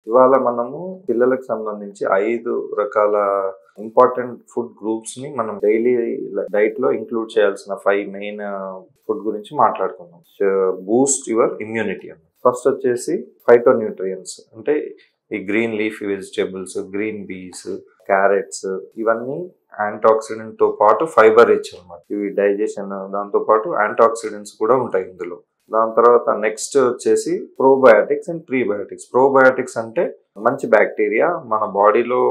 ఇవాళ మనము పిల్లలకు సంబంధించి 5 రకాల ఇంపార్టెంట్ ఫుడ్ గ్రూప్స్ ని మనం డైలీ డైట్ లో ఇంక్లూడ్ చేయాల్సిన 5 మెయిన్ ఫుడ్ గురించి మాట్లాడుకుందాం. బూస్ట్ యువర్ ఇమ్యూనిటీ అని. ఫస్ట్ వచ్చేసి ఫైటోన్యూట్రియన్స్ అంటే ఈ green leafy vegetables, green beans, carrots ఇవన్నీ యాంటాక్సిడెంట్ తో పాటు ఫైబర్ రిచ్ అన్నమాట. ఇవి డైజెషన్ దాంతో పాటు యాంటాక్సిడెంట్స్ కూడా ఉంటాయి ఇందులో. దాని తర్వాత నెక్స్ట్ వచ్చేసి ప్రోబయాటిక్స్ అండ్ ప్రీబయాటిక్స్. ప్రోబయాటిక్స్ అంటే మంచి బ్యాక్టీరియా, మన బాడీలో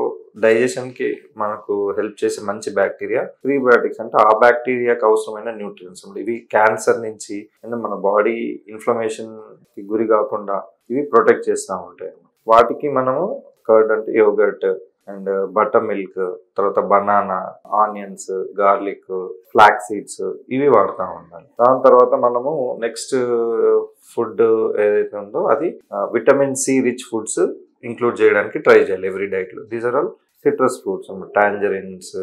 డైజెషన్ కి మనకు హెల్ప్ చేసే మంచి బ్యాక్టీరియా. ప్రీబయాటిక్స్ అంటే ఆ బ్యాక్టీరియాకి అవసరమైన న్యూట్రియన్స్. ఇవి క్యాన్సర్ నుంచి అండ్ మన బాడీ ఇన్ఫ్లమేషన్ కి గురి కాకుండా ఇవి ప్రొటెక్ట్ చేస్తూ ఉంటాయి. వాటికి మనము కర్డ్ అంటే యోగర్ట్ అండ్ బటర్ మిల్క్, తర్వాత banana, onions, garlic, flax seeds ఇవి వాడుతూ ఉండాలి. దాని తర్వాత మనము నెక్స్ట్ ఫుడ్ ఏదైతే ఉందో అది vitamin C rich foods include చేయడానికి ట్రై చేయాలి ఎవ్రీ డైట్ లో. These are all citrus fruits, tangerines,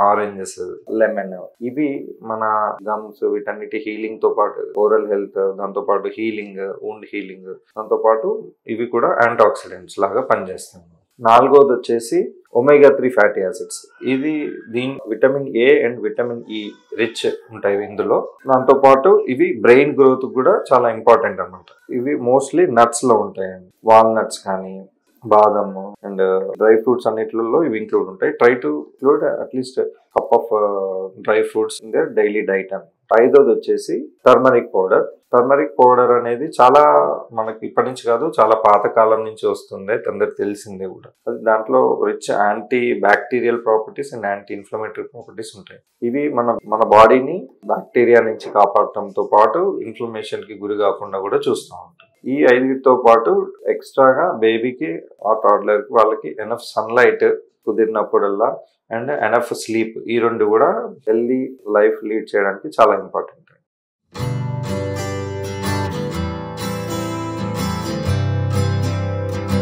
oranges, lemon. ఇవి మన గమ్స్ వీటన్నిటి హీలింగ్ తో పాటు ఓరల్ హెల్త్, దాంతో పాటు హీలింగ్, వూండ్ హీలింగ్, దాంతో పాటు ఇవి కూడా యాంటాక్సిడెంట్స్ లాగా పనిచేస్తాయి. నాలుగోది వచ్చేసి ఒమేగా 3 ఫ్యాటీ యాసిడ్స్. ఇది దీని vitamin A and vitamin E rich ఉంటాయి ఇందులో. దాంతో పాటు ఇవి బ్రెయిన్ గ్రోత్ కూడా చాలా ఇంపార్టెంట్ అన్నమాట. ఇవి మోస్ట్లీ నట్స్ లో ఉంటాయండి. వాల్నట్స్ కానీ, బాదం అండ్ డ్రై ఫ్రూట్స్ అన్నిటిలో ఇవి ఇంక్లూడ్ ఉంటాయి. Try to include at least cup of dry fruits in their daily diet అని. ఐదోది వచ్చేసి టర్మరిక్ పౌడర్. టర్మరిక్ పౌడర్ అనేది చాలా మనకి ఇప్పటి నుంచి కాదు, చాలా పాత కాలం నుంచి వస్తుంది, అందరికి తెలిసిందే కూడా. అది దాంట్లో rich anti bacterial properties and anti inflammatory properties ఉంటాయి. ఇవి మన బాడీని బ్యాక్టీరియా నుంచి కాపాడటంతో పాటు ఇన్ఫ్లమేషన్ కి గురి కాకుండా కూడా చూస్తూ ఉంటాయి. ఈ 5తో పాటు ఎక్స్ట్రాగా బేబీకి ఆ టాడ్లర్ కి వాళ్ళకి ఎనఫ్ సన్లైట్ కుదిరినప్పుడల్లా అండ్ ఎనఫ్ స్లీప్, ఈ రెండు కూడా హెల్దీ లైఫ్ లీడ్ చేయడానికి చాలా ఇంపార్టెంట్.